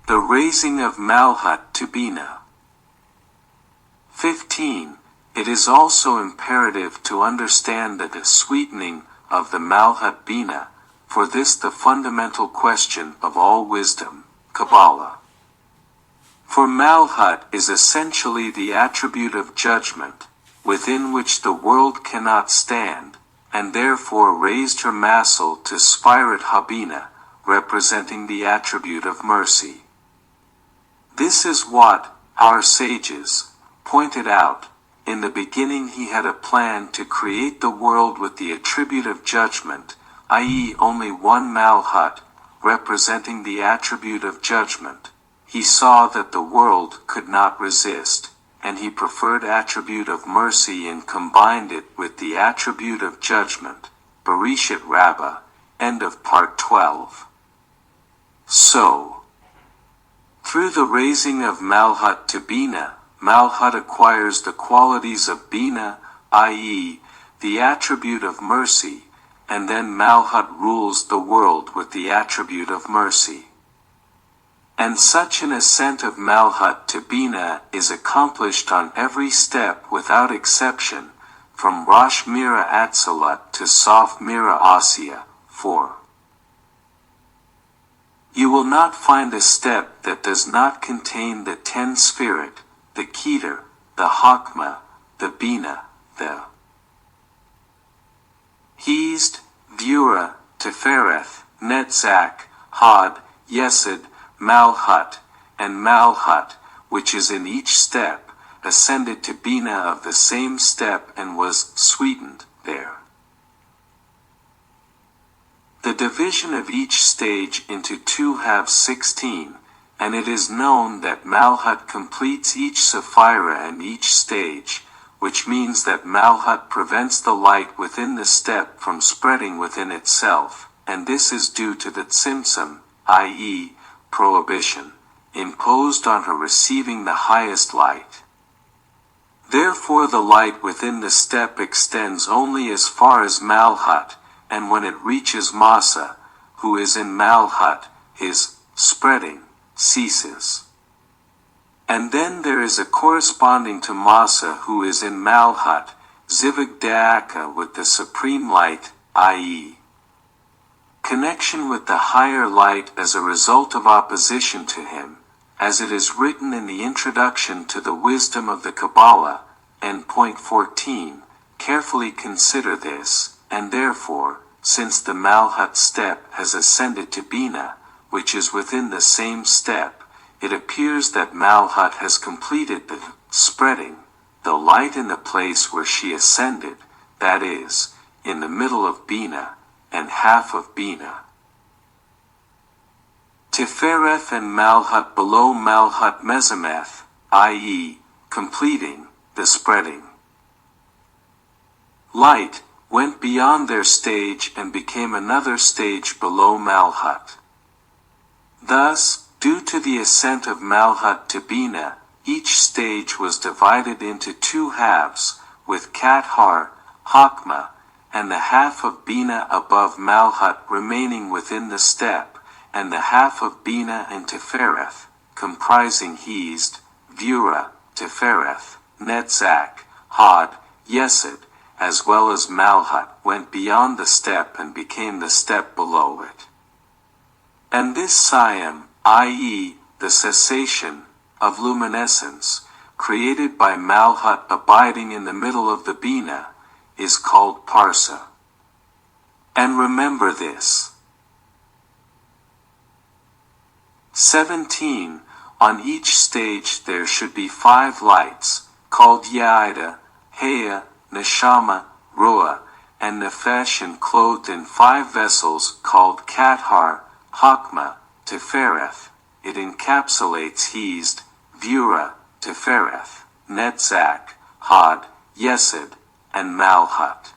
The raising of Malhut to Bina. 15. It is also imperative to understand the sweetening of the Malhut Bina, for this the fundamental question of all wisdom, Kabbalah. For Malhut is essentially the attribute of judgment, within which the world cannot stand, and therefore raised her massal to Spirit Habina, representing the attribute of mercy. This is what our sages pointed out. In the beginning he had a plan to create the world with the attribute of judgment, i.e. only one Malhut, representing the attribute of judgment. He saw that the world could not resist, and he preferred attribute of mercy and combined it with the attribute of judgment. Bereshit Rabbah, end of part 12. So, through the raising of Malhut to Bina, Malhut acquires the qualities of Bina, i.e., the attribute of mercy, and then Malhut rules the world with the attribute of mercy. And such an ascent of Malhut to Bina is accomplished on every step without exception, from Rosh Mira Atzalut to Sof Mira Asiya. 4. You will not find a step that does not contain the 10 Spirit, the Keter, the Hakma, the Bina, the Hezd, Vura, Tefereth, Netzach, Hod, Yesod, Malhut, and Malhut, which is in each step, ascended to Bina of the same step and was sweetened there. The division of each stage into 2 halves 16, and it is known that Malhut completes each Sephira and each stage, which means that Malhut prevents the light within the step from spreading within itself, and this is due to the tzimtzum, i.e., prohibition, imposed on her receiving the highest light. Therefore the light within the step extends only as far as Malhut, and when it reaches Masa, who is in Malhut, his spreading ceases. And then there is a corresponding to Masa who is in Malhut, Zivug Da'aka with the supreme light, i.e., connection with the higher light as a result of opposition to him, as it is written in the introduction to the wisdom of the Kabbalah, and point 14, carefully consider this, and therefore, since the Malhut step has ascended to Bina, which is within the same step, it appears that Malhut has completed the spreading, the light in the place where she ascended, that is, in the middle of Bina, and half of Bina. Tifereth and Malhut below Malhut Mezameth, i.e., completing the spreading. Light went beyond their stage and became another stage below Malhut. Thus, due to the ascent of Malhut to Bina, each stage was divided into 2 halves, with Kathar, Hakma, and the half of Bina above Malhut remaining within the step, and the half of Bina and Tefereth, comprising Hezd, Vura, Tefereth, Netzach, Hod, Yesod, as well as Malhut, went beyond the step and became the step below it. And this Siam, i.e., the cessation of luminescence, created by Malhut abiding in the middle of the Bina, is called Parsa. And remember this. 17. On each stage there should be 5 lights, called Yaida, Heya, Neshama, Ruah, and Nefesh, and clothed in 5 vessels called Kathar, Hakma, Tefereth. It encapsulates Hezd, Vura, Tefereth, Netzach, Hod, Yesod, and Malhut.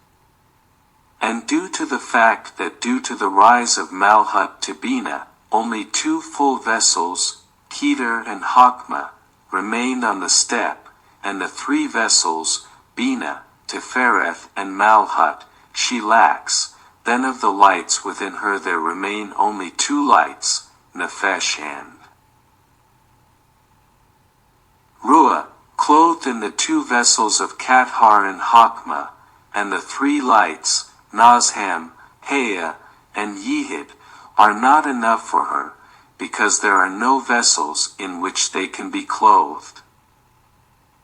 And due to the fact that due to the rise of Malhut to Bina, only 2 full vessels, Keter and Hakma, remained on the step, and the 3 vessels, Bina, Tefereth, and Malhut, she lacks, then of the lights within her there remain only 2 lights, Nefesh and Ruah, clothed in the 2 vessels of Kathar and Hakma, and the 3 lights, Nazham, Hea, and Yehid, are not enough for her, because there are no vessels in which they can be clothed.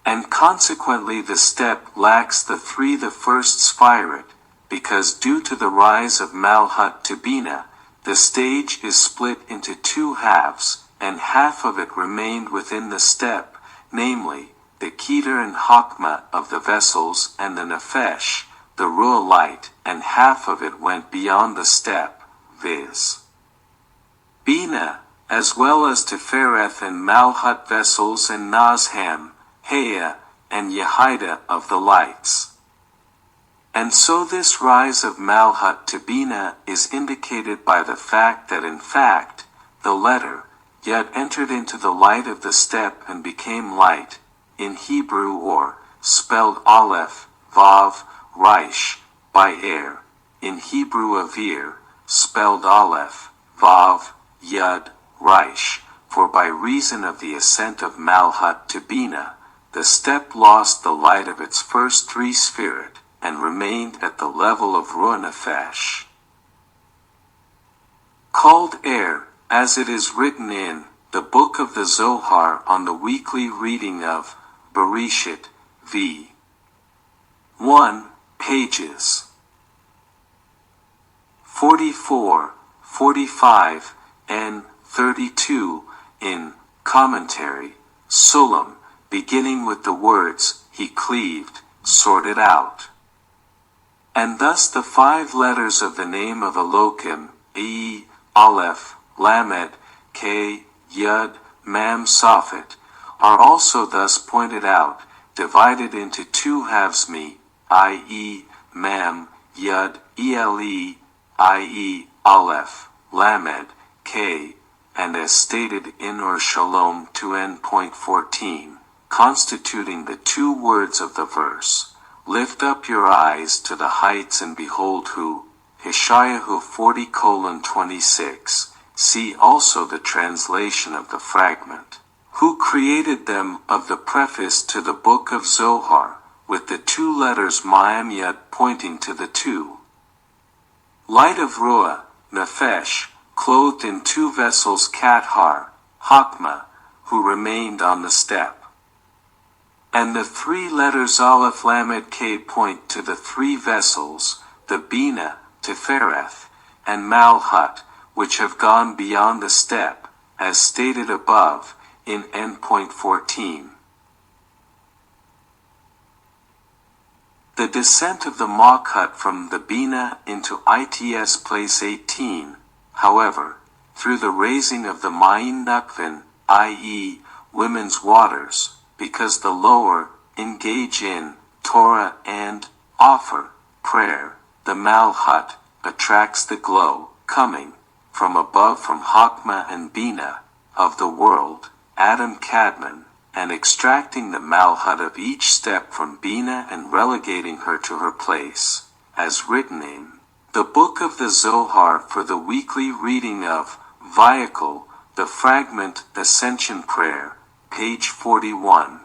And consequently the step lacks the 3 the first Sphirat, because due to the rise of Malhut to Bina, the stage is split into 2 halves, and half of it remained within the step, namely, the Keter and Hakma of the vessels and the Nefesh, the Ruah light, and half of it went beyond the step, viz. Bina, as well as Tifereth and Malhut vessels and Nazham, Hea, and Yehida of the lights. And so this rise of Malhut to Bina is indicated by the fact that in fact, the letter, Yud entered into the light of the step and became light, in Hebrew or, spelled Aleph, Vav, Reish, by air, in Hebrew Avir, spelled Aleph, Vav, Yud, Reish, for by reason of the ascent of Malhut to Bina, the step lost the light of its first 3 Sphirat, and remained at the level of Ruah Nefesh. Called air, as it is written in the book of the Zohar on the weekly reading of Bereshit, v. 1, pages 44, 45, and 32, in commentary, Sulam, beginning with the words, he cleaved, sorted out. And thus the 5 letters of the name of Elohim, E, Aleph, Lamed, K, Yud, Mam, Safet, are also thus pointed out, divided into 2 halves me, i.e., Mam, Yud, Ele, i.e., Aleph, Lamed, K, and as stated in Or Shalom 2n.14, constituting the 2 words of the verse. Lift up your eyes to the heights and behold who, Yeshayahu 40:26, see also the translation of the fragment, who created them of the preface to the book of Zohar, with the 2 letters Mayim Yud pointing to the 2. Light of Ruah, Nefesh, clothed in 2 vessels Kathar, Hakma, who remained on the step. And the 3 letters Aleph Lamed K point to the 3 vessels, the Bina, Tifereth, and Malhut, which have gone beyond the step, as stated above, in n.14. The descent of the Malhut from the Bina into its place 18, however, through the raising of the Ma'in Nukvin, i.e., women's waters, because the lower engage in Torah and offer prayer, the Malhut attracts the glow coming from above from Hakma and Bina of the world, Adam Kadmon, and extracting the Malhut of each step from Bina and relegating her to her place, as written in the book of the Zohar for the weekly reading of Vayikol, the fragment Ascension Prayer, page 41.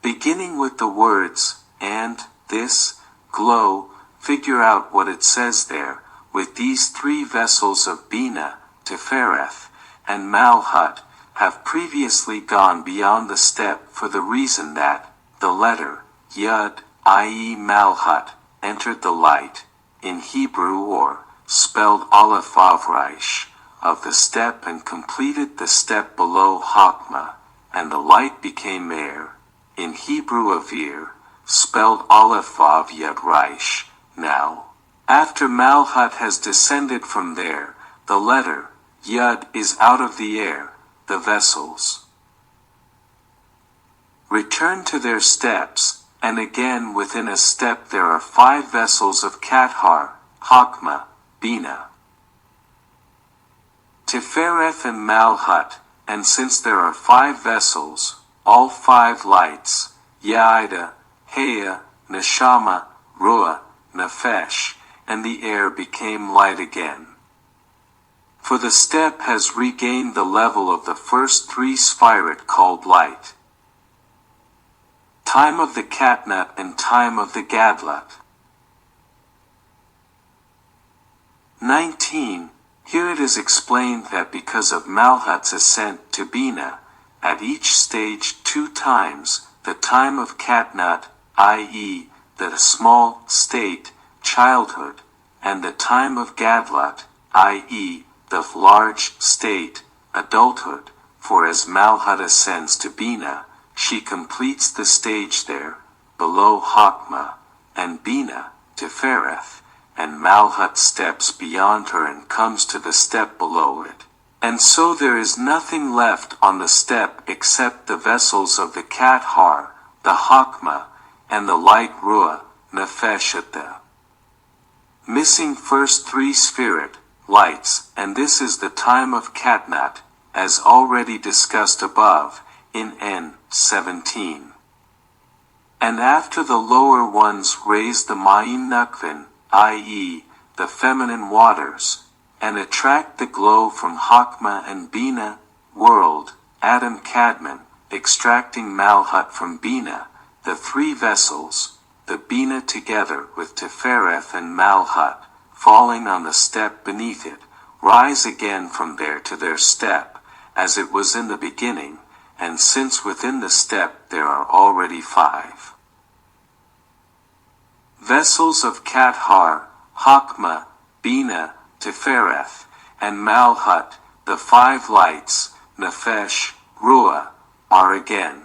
Beginning with the words, and this, glow, figure out what it says there, with these 3 vessels of Bina, Tifereth, and Malhut, have previously gone beyond the step for the reason that the letter, Yud, i.e. Malhut, entered the light, in Hebrew or, spelled Aleph Vav Reish, of the step and completed the step below Hakma, and the light became air, in Hebrew Avir, spelled Aleph Vav Yud Reish. Now, after Malhut has descended from there, the letter, Yud, is out of the air, the vessels return to their steps, and again within a step there are 5 vessels of Kathar, Hakma, Bina, Tifereth and Malhut, and since there are 5 vessels, all 5 lights, Yehida, Hea, Neshama, Ruah, Nefesh, and the air became light again. For the step has regained the level of the first 3 Sphirat called light. Time of the Catnut and time of the Gadlut. 19. Here it is explained that because of Malhut's ascent to Bina, at each stage 2 times, the time of Catnut, i.e., the small state, childhood, and the time of Gadlut, i.e., the large state, adulthood, for as Malhut ascends to Bina, she completes the stage there, below Hakma, and Bina, Tifereth, and Malhut steps beyond her and comes to the step below it. And so there is nothing left on the step except the vessels of the Kathar, the Hakma, and the light Ruah, Nefesh at the missing first 3 spirit, lights, and this is the time of Catnut, as already discussed above, in N17. And after the lower ones raise the Ma'im Nukvin, i.e., the feminine waters, and attract the glow from Hakma and Bina, world, Adam Kadmon, extracting Malhut from Bina, the 3 vessels, the Bina together with Tifereth and Malhut, falling on the step beneath it, rise again from there to their step, as it was in the beginning, and since within the step there are already 5 vessels of Kathar, Hakma, Bina, Tifereth, and Malhut, the 5 lights, Nefesh, Ruah, are again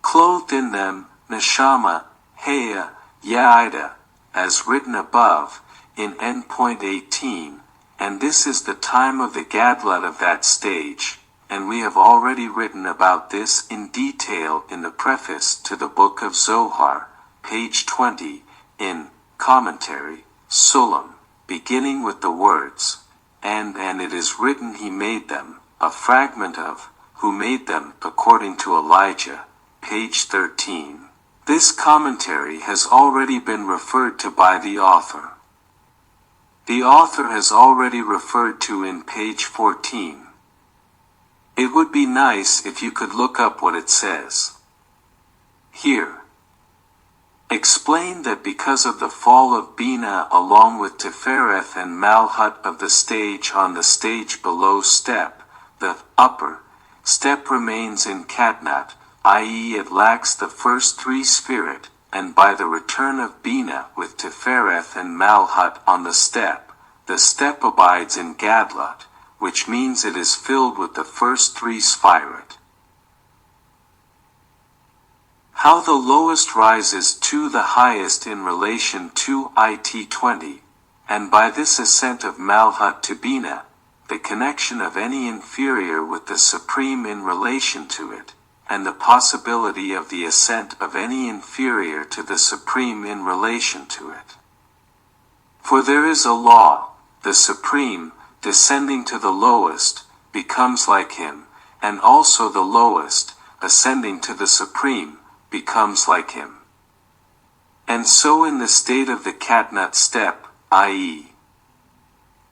clothed in them, Neshama, Heya, Yaida, as written above, in N.18, and this is the time of the Gadlut of that stage, and we have already written about this in detail in the preface to the book of Zohar, page 20, in commentary, Sulam, beginning with the words, and it is written he made them, a fragment of, who made them, according to Elijah, page 13. This commentary has already been referred to by the author. The author has already referred to in page 14. It would be nice if you could look up what it says. Here. Explain that because of the fall of Bina along with Tifereth and Malhut of the stage on the stage below step, the upper step remains in Catnut, i.e. it lacks the first 3 spirit, and by the return of Bina with Tifereth and Malhut on the step abides in Gadlut, which means it is filled with the first 3 Sphirat. How the lowest rises to the highest in relation to it 20, and by this ascent of Malhut to Bina, the connection of any inferior with the supreme in relation to it, and the possibility of the ascent of any inferior to the supreme in relation to it. For there is a law, the supreme, descending to the lowest, becomes like him, and also the lowest, ascending to the supreme, becomes like him. And so in the state of the Catnut step, i.e.,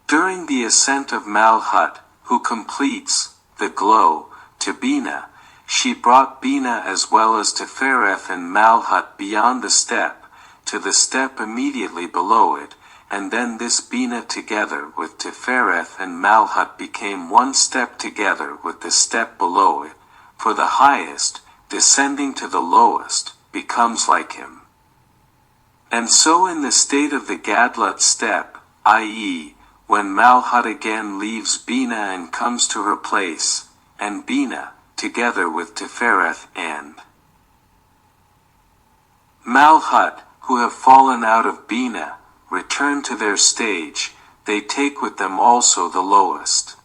during the ascent of Malhut, who completes the glow to Bina, she brought Bina as well as Tifereth and Malhut beyond the step, to the step immediately below it, and then this Bina together with Tifereth and Malhut became one step together with the step below it, for the highest, descending to the lowest, becomes like him. And so in the state of the Gadlut step, i.e., when Malhut again leaves Bina and comes to her place, and Bina, together with Tifereth and Malhut, who have fallen out of Bina, return to their stage, they take with them also the lowest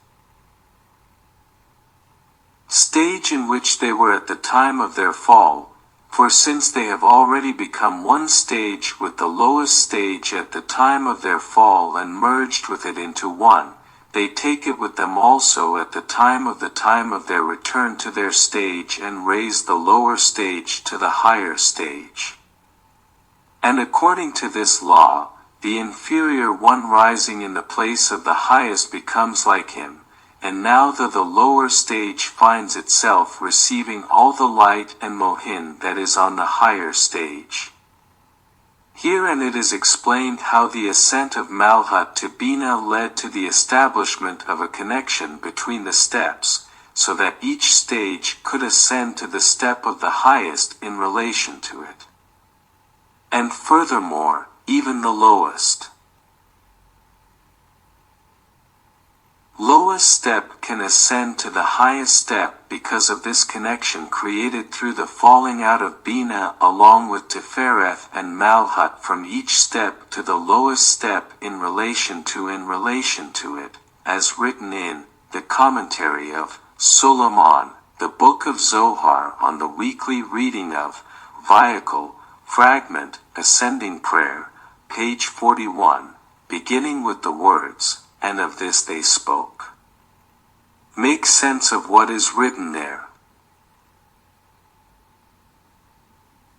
stage in which they were at the time of their fall, for since they have already become one stage with the lowest stage at the time of their fall and merged with it into one, they take it with them also at the time of their return to their stage and raise the lower stage to the higher stage. And according to this law, the inferior one rising in the place of the highest becomes like him, and now the lower stage finds itself receiving all the light and mohin that is on the higher stage. Herein it is explained how the ascent of Malhut to Bina led to the establishment of a connection between the steps, so that each stage could ascend to the step of the highest in relation to it. And furthermore, even the lowest step can ascend to the highest step because of this connection created through the falling out of Bina along with Tifereth and Malhut from each step to the lowest step in relation to it, as written in the commentary of Sulam, the book of Zohar on the weekly reading of Vehicle, Fragment, Ascending Prayer, page 41, beginning with the words, "And of this they spoke." Make sense of what is written there.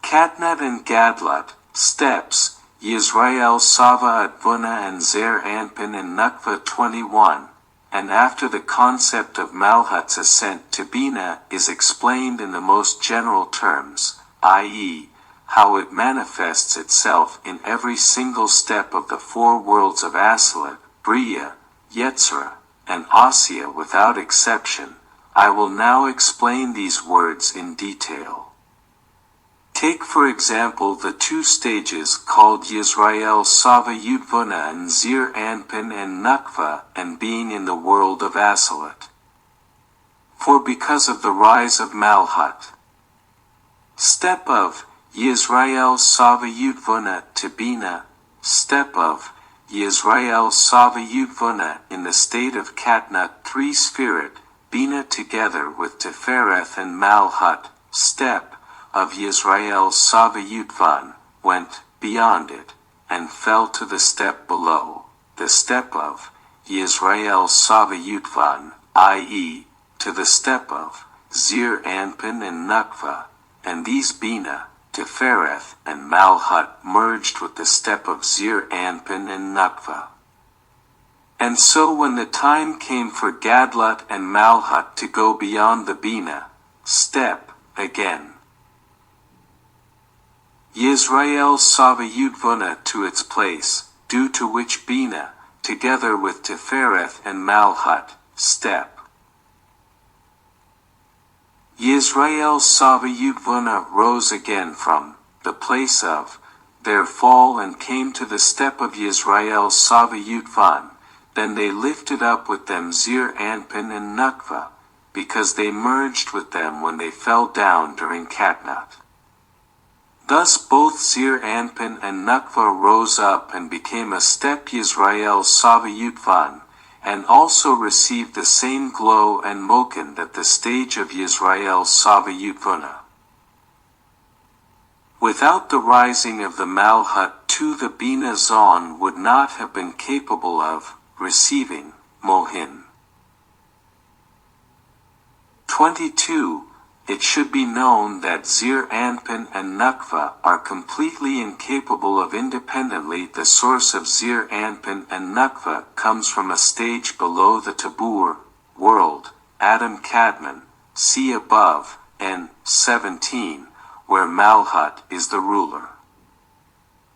Katnat and Gadlut, steps, Yisrael Sava Advuna and Zer Anpin and Nukva 21, and after the concept of Malhut's ascent to Bina is explained in the most general terms, i.e., how it manifests itself in every single step of the four worlds of Asilut, Bria, Yetzirah, and Asiya without exception, I will now explain these words in detail. Take for example the two stages called Yisrael Sava Yudvuna and Zir Anpin and Nukva and being in the world of Asilut. For because of the rise of Malhut, step of Yisrael Sava Yudvuna to Bina, step of Yisrael Sava Yudvuna in the state of Katnat 3 Spirit, Bina together with Tifereth and Malhut, step of Yisrael Sava Yudvan, went beyond it, and fell to the step below, the step of Yisrael Sava Yudvan, i.e., to the step of Zir Anpin and Nukva, and these Bina, Tifereth and Malhut merged with the step of Zir Anpin and Nukva. And so when the time came for Gadlut and Malhut to go beyond the Bina, step, again, Yisrael Sava Yudvuna to its place, due to which Bina, together with Tifereth and Malhut, step, Yisrael Sava Yudvuna rose again from the place of their fall and came to the step of Yisrael Sava Yudvan. Then they lifted up with them Zir Anpin and Nukva, because they merged with them when they fell down during Katnat. Thus both Zir Anpin and Nukva rose up and became a step Yisrael Sava Yudvan, and also received the same glow and mokin that the stage of Yisrael Sava Yudvuna. Without the rising of the Malhut to the Bina Zon would not have been capable of receiving mohin. 22. It should be known that Zir Anpin and Nukva are completely incapable of independently. The source of Zir Anpin and Nukva comes from a stage below the Tabur world, Adam Kadmon, see above, and 17, where Malhut is the ruler.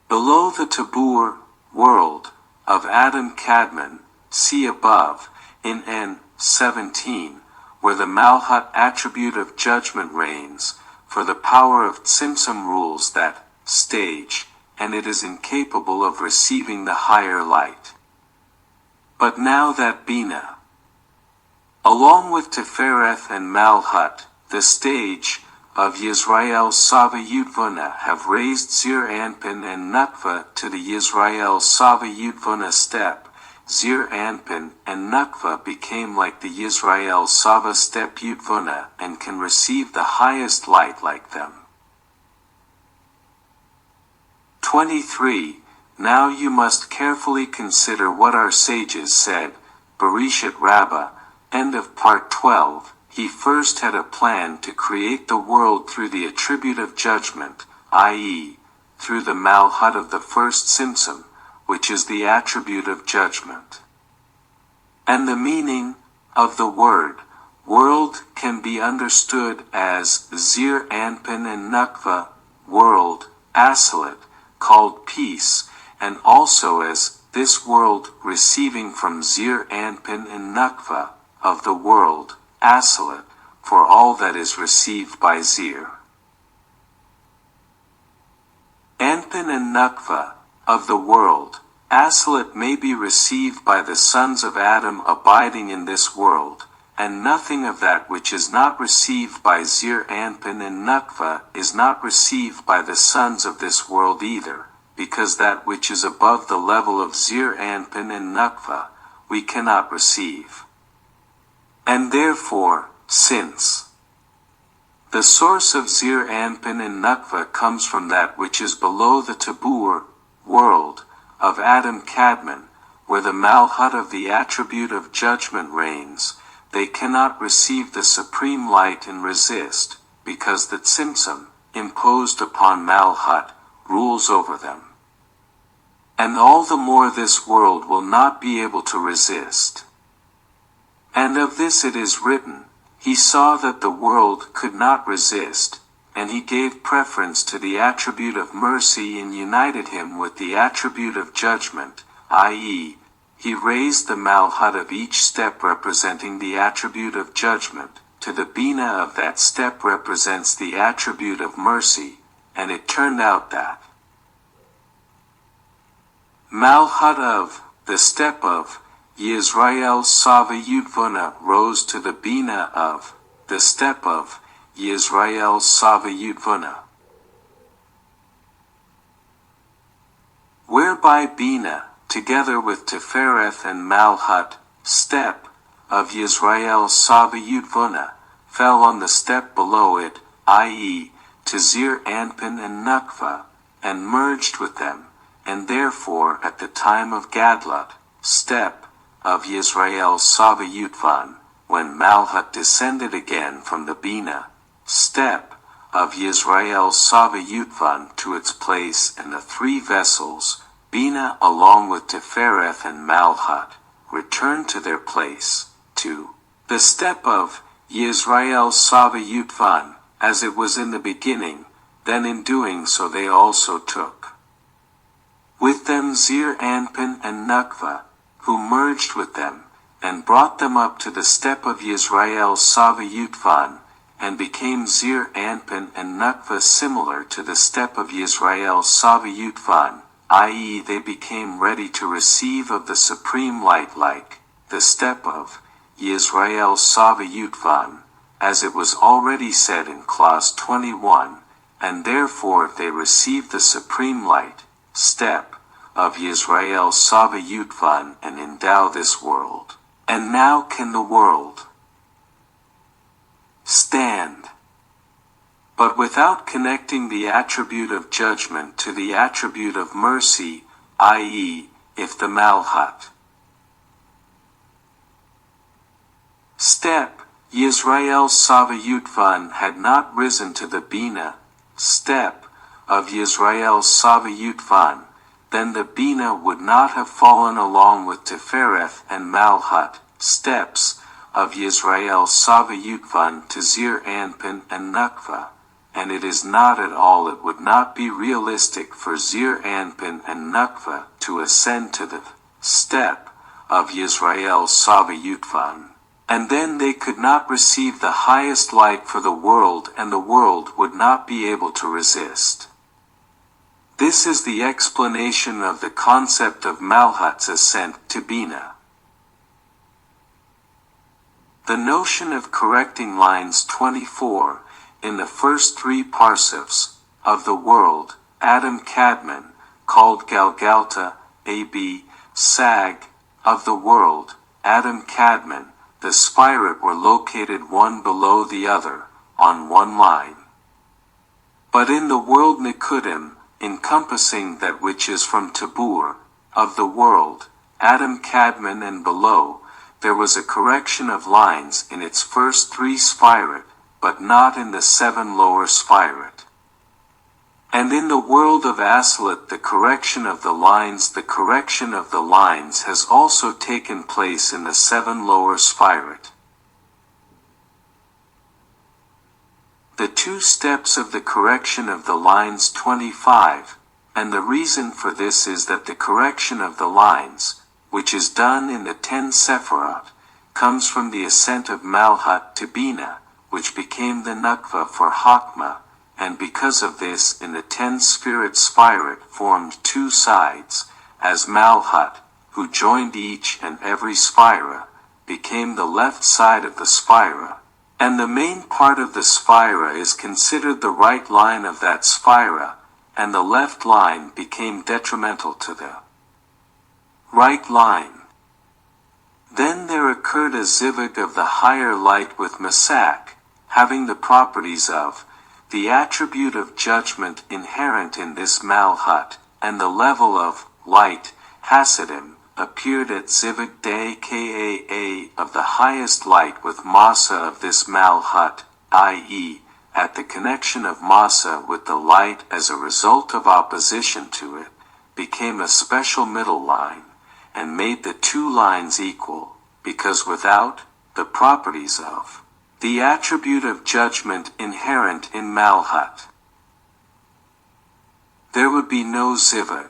Below the Tabur world of Adam Kadmon, see above, in N17, where the Malhut attribute of judgment reigns, for the power of Tzimtzum rules that stage, and it is incapable of receiving the higher light. But now that Bina, along with Tifereth and Malhut, the stage of Yisrael Sava Yudvuna, have raised Zir Anpin and Nukva to the Yisrael Sava Yudvuna step, Zir Anpin and Nukva became like the Yisrael Sava step Yudvuna and can receive the highest light like them. 23. Now you must carefully consider what our sages said, Bereshit Rabbah, end of part 12. He first had a plan to create the world through the attribute of judgment, i.e., through the Malhut of the first Tzimtzum, which is the attribute of judgment. And the meaning of the word world can be understood as Zir Anpin and Nukva, world, Asilit, called peace, and also as this world receiving from Zir Anpin and Nukva, of the world, Asilit, for all that is received by Zir Anpin and Nukva, of the world, Asilit may be received by the sons of Adam abiding in this world, and nothing of that which is not received by Zir Anpin and Nukva is not received by the sons of this world either, because that which is above the level of Zir Anpin and Nukva, we cannot receive. And therefore, since the source of Zir Anpin and Nukva comes from that which is below the Tabur, world, of Adam Kadmon, where the Malhut of the attribute of judgment reigns, they cannot receive the supreme light and resist, because the Tzimtzum, imposed upon Malhut, rules over them. And all the more this world will not be able to resist. And of this it is written, he saw that the world could not resist, and he gave preference to the attribute of mercy and united him with the attribute of judgment, i.e., he raised the Malhut of each step representing the attribute of judgment, to the Bina of that step represents the attribute of mercy, and it turned out that Malhut of, the step of, Yisrael Sava Yudvuna rose to the Bina of, the step of, Yisrael Sava Yudvuna. Whereby Bina, together with Tifereth and Malhut, step, of Yisrael Sava Yudvuna, fell on the step below it, i.e., to Zir Anpin and Nukva, and merged with them, and therefore at the time of Gadlut, step, of Yisrael Sava Yudvan, when Malhut descended again from the Bina, step, of Yisrael Sava Yudvan to its place and the three vessels, Bina along with Tifereth and Malhut, returned to their place, to the step of Yisrael Sava Yudvan, as it was in the beginning, then in doing so they also took with them Zir Anpin and Nukva, who merged with them, and brought them up to the step of Yisrael Sava Yudvan, and became Zir Anpin and Nukva similar to the step of Yisrael Sava Yudvan, i.e. they became ready to receive of the supreme light like the step of Yisrael Sava Yudvan, as it was already said in clause 21, and therefore they received the supreme light, step, of Yisrael Sava Yudvan and endow this world. And now can the world stand, but without connecting the attribute of judgment to the attribute of mercy, i.e., if the Malhut step, Yisrael Sava Yudvan had not risen to the Bina, step, of Yisrael Sava Yudvan, then the Bina would not have fallen along with Tifereth and Malhut, steps, of Yisrael Sava Yudvan to Zir Anpin and Nukva, and it is not at all, it would not be realistic for Zir Anpin and Nukva to ascend to the step of Yisrael Sava Yudvan, and then they could not receive the highest light for the world, and the world would not be able to resist. This is the explanation of the concept of Malhut's ascent to Bina. The notion of correcting lines 24, in the first three parsifs, of the world, Adam Kadmon, called Galgalta, A.B., Sag, of the world, Adam Kadmon, the Spirit were located one below the other, on one line. But in the world Nikudim, encompassing that which is from Tabur, of the world, Adam Kadmon and below, there was a correction of lines in its first three Sphirit, but not in the seven lower Sphirit. And in the world of Aselet the correction of the lines has also taken place in the 7 lower Sphirot. The 2 steps of the correction of the lines 25, and the reason for this is that the correction of the lines, which is done in the 10 Sephirot, comes from the ascent of Malhut to Bina, which became the Nukva for Chokmah, and because of this in the 10 Sphirot formed 2 sides, as Malhut, who joined each and every Sphira, became the left side of the Sphira, and the main part of the Sphira is considered the right line of that Sphira, and the left line became detrimental to the right line. Then there occurred a zivug of the higher light with Masak, having the properties of the attribute of judgment inherent in this Malhut, and the level of light, Hasidim, appeared at zivug day Kaa of the highest light with Masa of this Malhut, i.e., at the connection of Masa with the light as a result of opposition to it, became a special middle line, and made the 2 lines equal, because without the properties of the attribute of judgment inherent in Malhut, there would be no zivug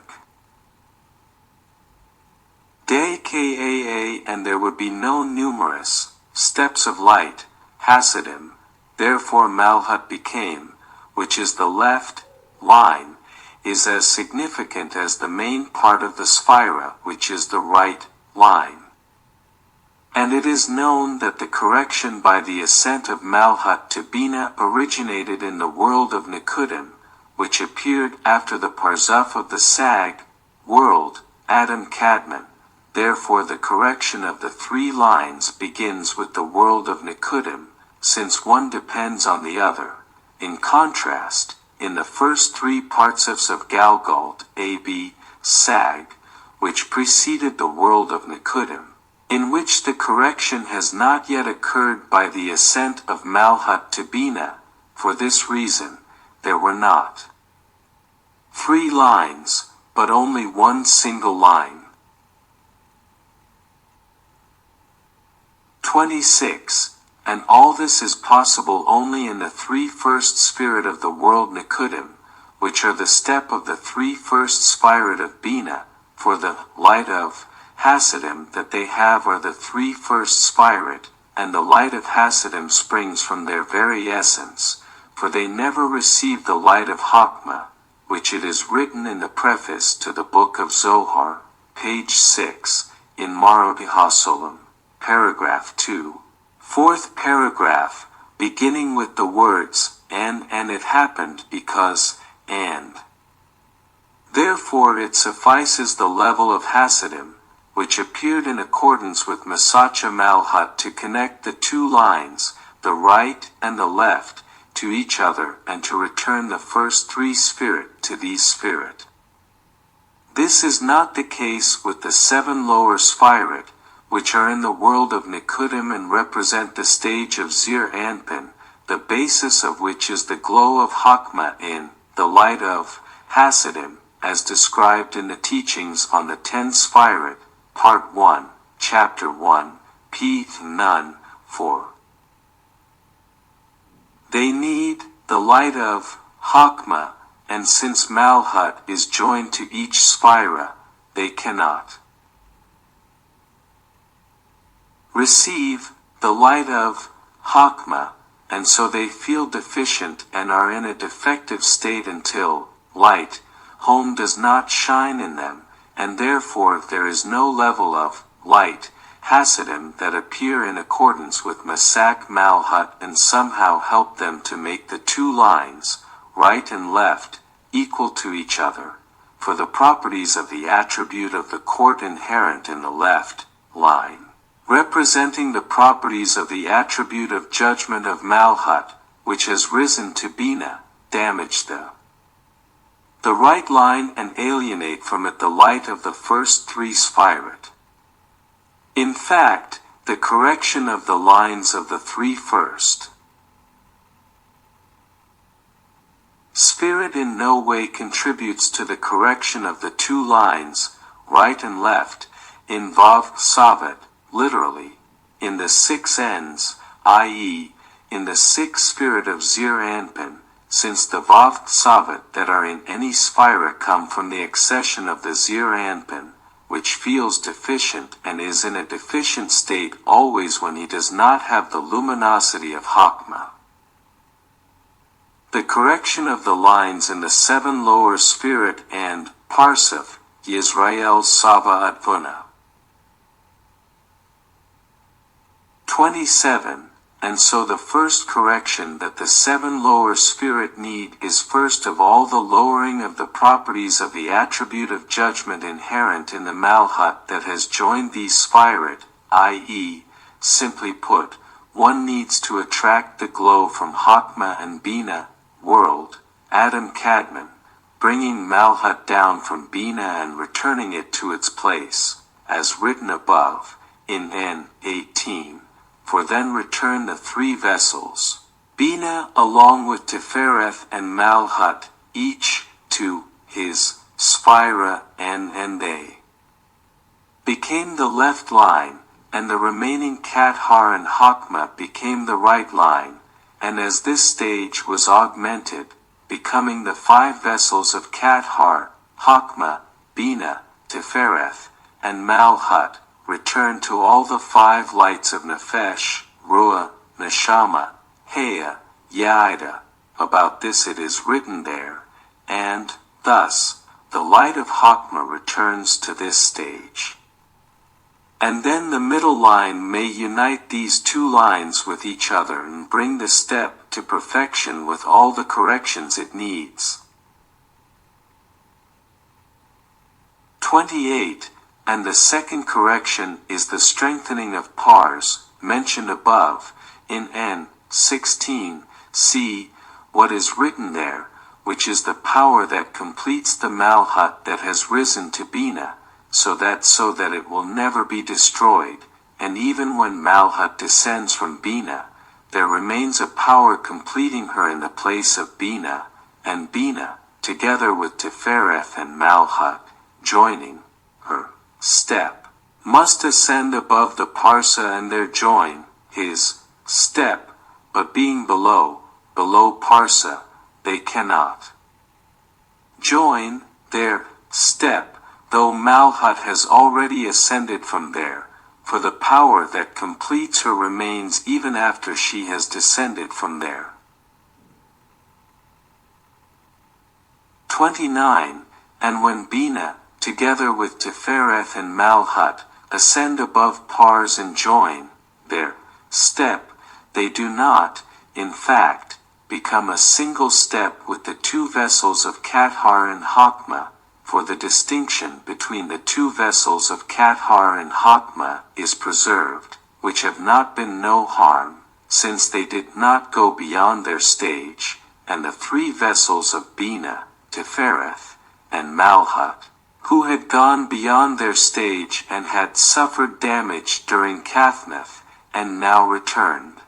day Kaa, and there would be no numerous steps of light, Hasidim. Therefore Malhut became, which is the left line, is as significant as the main part of the Sphira, which is the right line. And it is known that the correction by the ascent of Malhut to Bina originated in the world of Nikudim, which appeared after the Parzuf of the Sag world, Adam Kadmon. Therefore the correction of the 3 lines begins with the world of Nikudim, since one depends on the other. In contrast, in the first 3 partsefs of Galgalt, A.B. Sag, which preceded the world of Nikudim, in which the correction has not yet occurred by the ascent of Malhut to Bina, for this reason, there were not 3 lines, but only 1 single line. 26. And all this is possible only in the 3 first Sphirot of the world Nikudim, which are the step of the 3 first Sphirot of Bina, for the light of Hasidim that they have are the 3 first Sphirot, and the light of Hasidim springs from their very essence, for they never received the light of Chokmah, which it is written in the preface to the book of Zohar, page 6, in Maroti HaSulam, paragraph 2. 4th paragraph, beginning with the words, and it happened because, and. Therefore it suffices the level of Hasidim, which appeared in accordance with Masacha Malhut to connect the 2 lines, the right and the left, to each other and to return the first 3 Sphirot to these Sphirot. This is not the case with the 7 lower Sphirot, which are in the world of Nikudim and represent the stage of Zir Anpin, the basis of which is the glow of Chokmah in the light of Hasidim, as described in the teachings on the 10 Sphirot, Part 1, Chapter 1, p. Nun, 4. They need the light of Chokmah, and since Malhut is joined to each Sphira, they cannot receive the light of Chokmah, and so they feel deficient and are in a defective state until light, home does not shine in them, and therefore there is no level of light, Hasidim, that appear in accordance with Masak Malhut and somehow help them to make the 2 lines, right and left, equal to each other, for the properties of the attribute of the court inherent in the left line, representing the properties of the attribute of judgment of Malhut, which has risen to Bina, damage the right line and alienate from it the light of the first 3 Sphirot. In fact, the correction of the lines of the 3 first Spirit in no way contributes to the correction of the two lines, right and left, in Vav Savat, literally, in the six ends, i.e., in the sixth spirit of Zir Anpin, since the Vav Savat that are in any Sphira come from the accession of the Zir Anpin, which feels deficient and is in a deficient state always when he does not have the luminosity of Hakma. The correction of the lines in the seven lower spirit and Parsif, Yisrael Sava Advuna. 27. And so the first correction that the seven lower spirit need is first of all the lowering of the properties of the attribute of judgment inherent in the Malhut that has joined these Sphirit, i.e., simply put, one needs to attract the glow from Hakma and Bina, world, Adam Kadmon, bringing Malhut down from Bina and returning it to its place, as written above, in N18. For then return the three vessels, Bina along with Tifereth and Malhut, each to his Sphira, and they became the left line, and the remaining Kathar and Hakma became the right line, and as this stage was augmented, becoming the five vessels of Kathar, Hakma, Bina, Tifereth, and Malhut, return to all the five lights of Nefesh, Ruah, Neshama, Haya, Yaida. About this it is written there, and, thus, the light of Hakma returns to this stage. And then the middle line may unite these two lines with each other and bring the step to perfection with all the corrections it needs. 28. And the second correction is the strengthening of Pars, mentioned above, in N16, see what is written there, which is the power that completes the Malhut that has risen to Bina, so that it will never be destroyed, and even when Malhut descends from Bina, there remains a power completing her in the place of Bina, and Bina, together with Tifereth and Malhut, joining her step, must ascend above the Parsa and there join his step, but being below Parsa, they cannot join their step, though Malhut has already ascended from there, for the power that completes her remains even after she has descended from there. 29. And when Bina, together with Tifereth and Malhut, ascend above Pars and join their step, they do not, in fact, become a single step with the two vessels of Kathar and Hakma, for the distinction between the two vessels of Kathar and Hakma is preserved, which have not been no harm, since they did not go beyond their stage, and the three vessels of Bina, Tifereth, and Malhut, who had gone beyond their stage and had suffered damage during Kathnath, and now returned.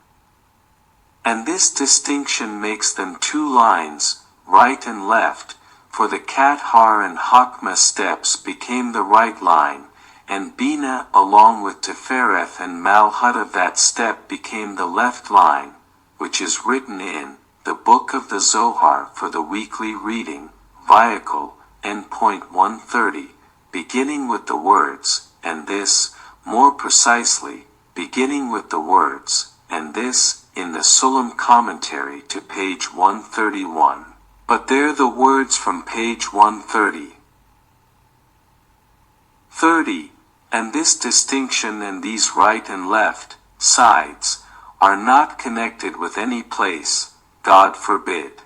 And this distinction makes them two lines, right and left, for the Kathar and Hakma steps became the right line, and Bina along with Tifereth and Malhut of that step became the left line, which is written in the book of the Zohar for the weekly reading, Vehicle, endpoint 130, beginning with the words, and this, more precisely, beginning with the words, and this, in the Sulam commentary to page 131. But there the words from page 130. 30. And this distinction and these right and left sides are not connected with any place, God forbid.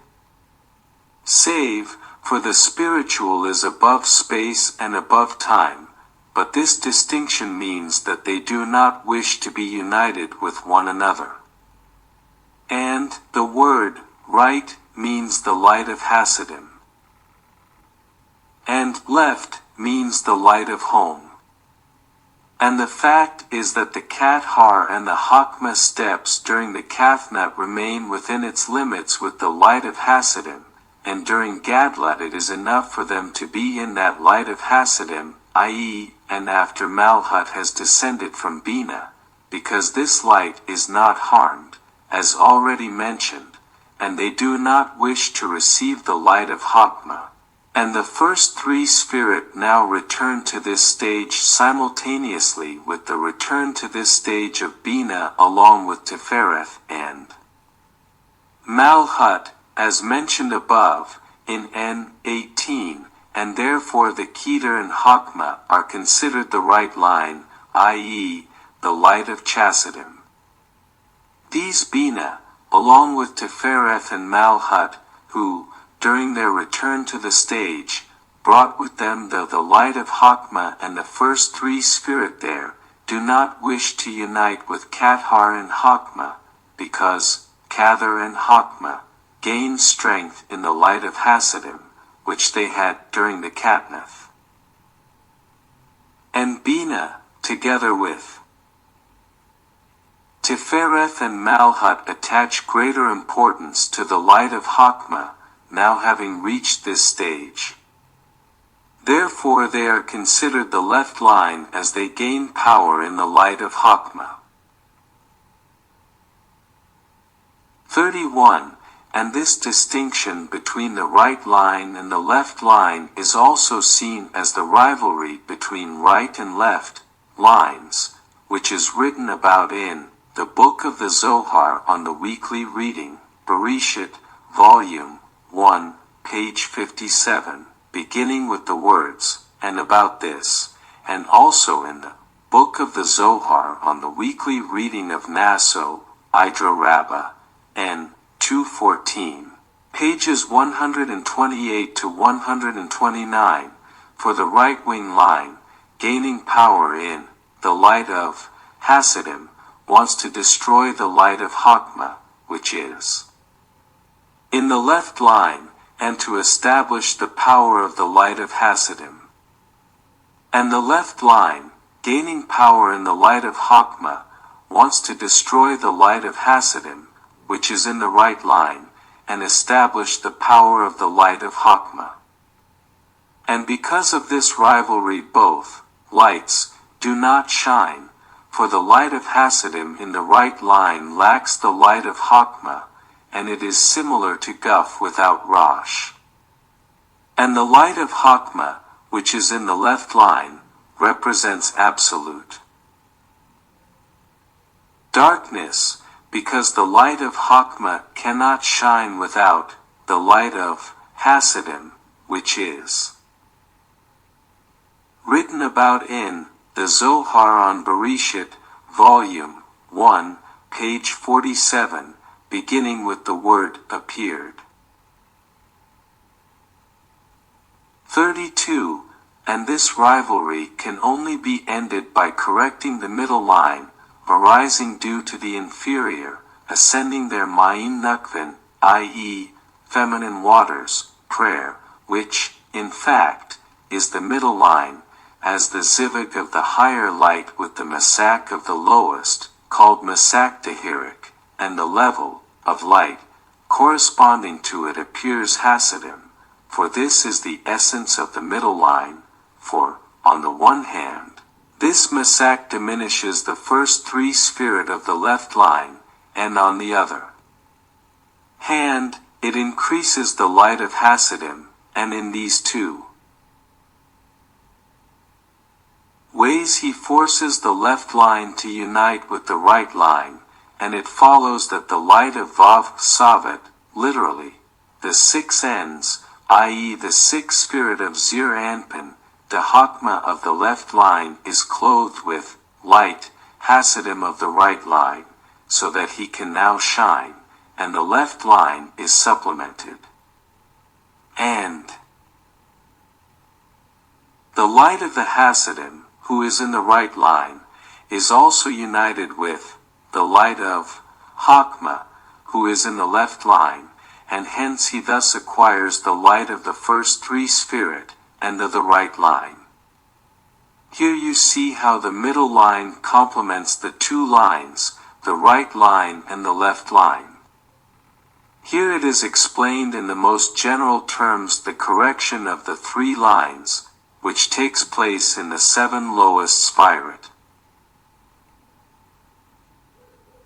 Save, for the spiritual is above space and above time, but this distinction means that they do not wish to be united with one another. And the word right means the light of Hasidim, and left means the light of home. And the fact is that the Kathar and the Hakma steps during the Kathnat remain within its limits with the light of Hasidim, and during Gadlut it is enough for them to be in that light of Hasidim, i.e., and after Malhut has descended from Bina, because this light is not harmed, as already mentioned, and they do not wish to receive the light of Chokmah. And the first three spirit now return to this stage simultaneously with the return to this stage of Bina along with Tifereth and Malhut, as mentioned above, in N18, and therefore the Keter and Chokmah are considered the right line, i.e., the light of Chassidim. These Bina, along with Tifereth and Malhut, who, during their return to the stage, brought with them the light of Chokmah and the first three spirit there, do not wish to unite with Cathar and Chokmah, because Cather and Chokmah gain strength in the light of Hasidim, which they had during the Catnath. And Bina, together with Tifereth and Malhut, attach greater importance to the light of Chokmah, now having reached this stage. Therefore they are considered the left line as they gain power in the light of Chokmah. 31. And this distinction between the right line and the left line is also seen as the rivalry between right and left lines, which is written about in the book of the Zohar on the weekly reading, Bereshit, Volume 1, page 57, beginning with the words, and about this, and also in the book of the Zohar on the weekly reading of Naso, Idra Rabbah, N. 214, pages 128 to 129, for the right-wing line, gaining power in the light of Hasidim, wants to destroy the light of Chokmah, which is in the left line, and to establish the power of the light of Hasidim. And the left line, gaining power in the light of Chokmah, wants to destroy the light of Hasidim, which is in the right line, and establish the power of the light of Chokmah. And because of this rivalry both lights do not shine, for the light of Hasidim in the right line lacks the light of Chokmah, and it is similar to Guf without Rosh. And the light of Chokmah, which is in the left line, represents absolute darkness, because the light of Chokmah cannot shine without the light of Hasidim, which is written about in the Zohar on Bereshit, Volume 1, page 47, beginning with the word appeared. 32. And this rivalry can only be ended by correcting the middle line, arising due to the inferior, ascending their Ma'in Nukvin, i.e., feminine waters, prayer, which, in fact, is the middle line, as the zivug of the higher light with the masak of the lowest, called masak Tehirik, and the level of light, corresponding to it appears Hasidim, for this is the essence of the middle line, for, on the one hand, this masak diminishes the first three spirit of the left line, and on the other hand, it increases the light of Hasidim, and in these two ways he forces the left line to unite with the right line, and it follows that the light of Vav Savet, literally, the six ends, i.e. the sixth spirit of Zir Anpin, the Chokmah of the left line is clothed with light, Hasidim of the right line, so that he can now shine, and the left line is supplemented. And the light of the Hasidim, who is in the right line, is also united with the light of Chokmah, who is in the left line, and hence he thus acquires the light of the first three spirit, and of the right line. Here you see how the middle line complements the two lines, the right line and the left line. Here it is explained in the most general terms the correction of the 3 lines, which takes place in the 7 lowest spirate.